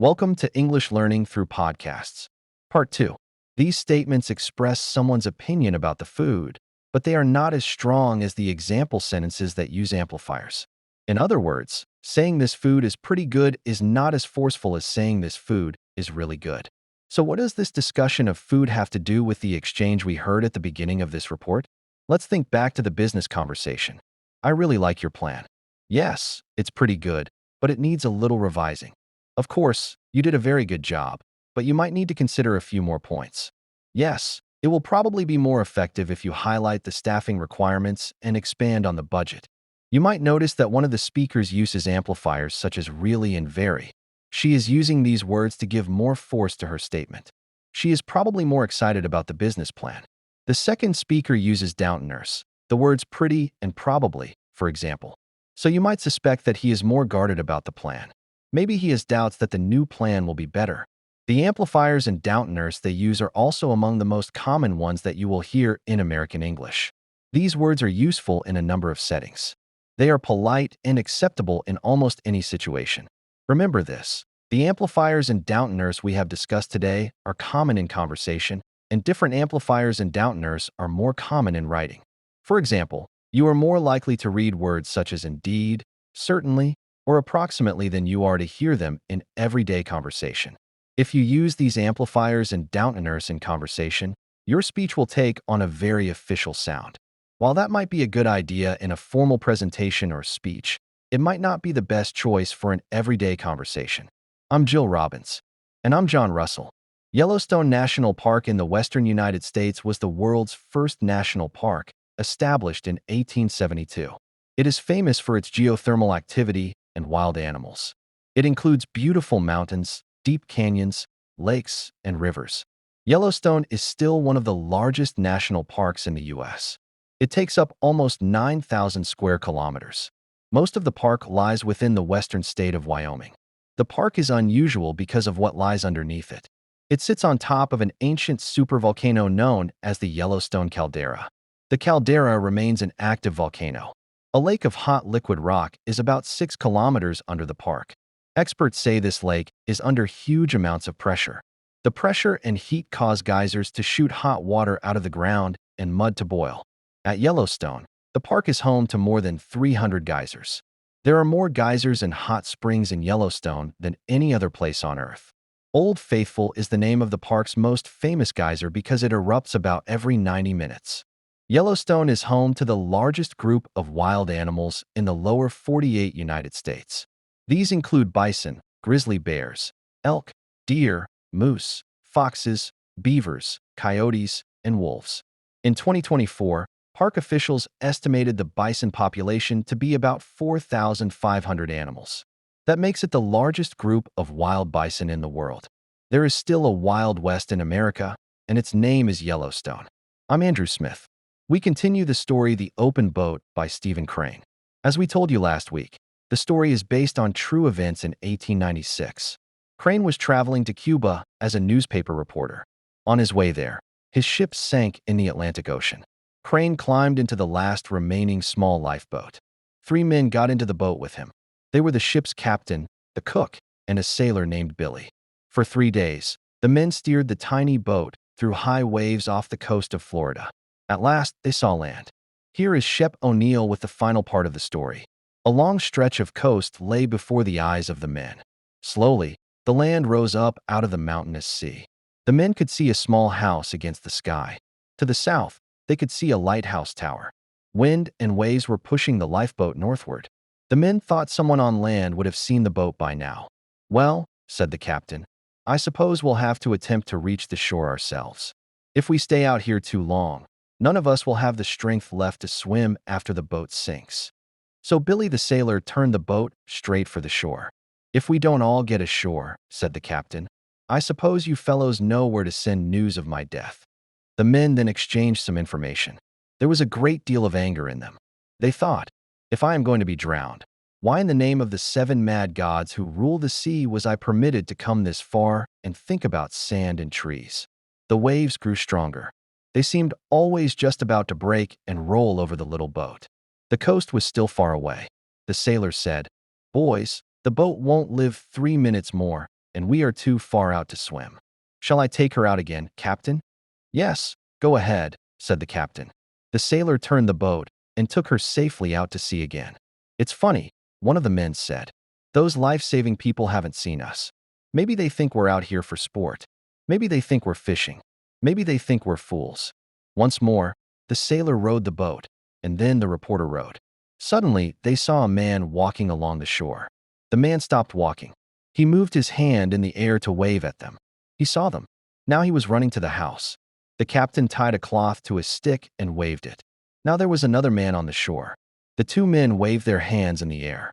Welcome to English Learning Through Podcasts. Part 2. These statements express someone's opinion about the food, but they are not as strong as the example sentences that use amplifiers. In other words, saying this food is pretty good is not as forceful as saying this food is really good. So what does this discussion of food have to do with the exchange we heard at the beginning of this report? Let's think back to the business conversation. I really like your plan. Yes, it's pretty good, but it needs a little revising. Of course, you did a very good job, but you might need to consider a few more points. Yes, it will probably be more effective if you highlight the staffing requirements and expand on the budget. You might notice that one of the speakers uses amplifiers such as really and very. She is using these words to give more force to her statement. She is probably more excited about the business plan. The second speaker uses doubtness, the words pretty and probably, for example. So you might suspect that he is more guarded about the plan. Maybe he has doubts that the new plan will be better. The amplifiers and doubtness they use are also among the most common ones that you will hear in American English. These words are useful in a number of settings. They are polite and acceptable in almost any situation. Remember this. The amplifiers and doubtness we have discussed today are common in conversation, and different amplifiers and doubtness are more common in writing. For example, you are more likely to read words such as indeed, certainly, or approximately than you are to hear them in everyday conversation. If you use these amplifiers and doubtness in conversation, your speech will take on a very official sound. While that might be a good idea in a formal presentation or speech, it might not be the best choice for an everyday conversation. I'm Jill Robbins. And I'm John Russell. Yellowstone National Park in the western United States was the world's first national park, established in 1872. It is famous for its geothermal activity and wild animals. It includes beautiful mountains, deep canyons, lakes, and rivers. Yellowstone is still one of the largest national parks in the U.S. It takes up almost 9,000 square kilometers. Most of the park lies within the western state of Wyoming. The park is unusual because of what lies underneath it. It sits on top of an ancient supervolcano known as the Yellowstone caldera. The caldera remains an active volcano. A lake of hot liquid rock is about 6 kilometers under the park. Experts say this lake is under huge amounts of pressure. The pressure and heat cause geysers to shoot hot water out of the ground and mud to boil. At Yellowstone, the park is home to more than 300 geysers. There are more geysers and hot springs in Yellowstone than any other place on Earth. Old Faithful is the name of the park's most famous geyser because it erupts about every 90 minutes. Yellowstone is home to the largest group of wild animals in the lower 48 United States. These include bison, grizzly bears, elk, deer, moose, foxes, beavers, coyotes, and wolves. In 2024, park officials estimated the bison population to be about 4,500 animals. That makes it the largest group of wild bison in the world. There is still a Wild West in America, and its name is Yellowstone. I'm Andrew Smith. We continue the story The Open Boat by Stephen Crane. As we told you last week, the story is based on true events in 1896. Crane was traveling to Cuba as a newspaper reporter. On his way there, his ship sank in the Atlantic Ocean. Crane climbed into the last remaining small lifeboat. 3 men got into the boat with him. They were the ship's captain, the cook, and a sailor named Billy. For 3 days, the men steered the tiny boat through high waves off the coast of Florida. At last, they saw land. Here is Shep O'Neill with the final part of the story. A long stretch of coast lay before the eyes of the men. Slowly, the land rose up out of the mountainous sea. The men could see a small house against the sky. To the south, they could see a lighthouse tower. Wind and waves were pushing the lifeboat northward. The men thought someone on land would have seen the boat by now. "Well," said the captain, "I suppose we'll have to attempt to reach the shore ourselves. If we stay out here too long, none of us will have the strength left to swim after the boat sinks." So Billy the sailor turned the boat straight for the shore. "If we don't all get ashore," said the captain, "I suppose you fellows know where to send news of my death." The men then exchanged some information. There was a great deal of anger in them. They thought, "If I am going to be drowned, why in the name of the 7 mad gods who rule the sea was I permitted to come this far and think about sand and trees?" The waves grew stronger. They seemed always just about to break and roll over the little boat. The coast was still far away. The sailor said, "Boys, the boat won't live 3 minutes more, and we are too far out to swim. Shall I take her out again, Captain? Yes, go ahead, said the captain. The sailor turned the boat and took her safely out to sea again. It's funny, one of the men said. Those life-saving people haven't seen us. Maybe they think we're out here for sport. Maybe they think we're fishing. Maybe they think we're fools. Once more, the sailor rowed the boat, and then the reporter rowed. Suddenly, they saw a man walking along the shore. The man stopped walking. He moved his hand in the air to wave at them. He saw them. Now he was running to the house. The captain tied a cloth to his stick and waved it. Now there was another man on the shore. The two men waved their hands in the air.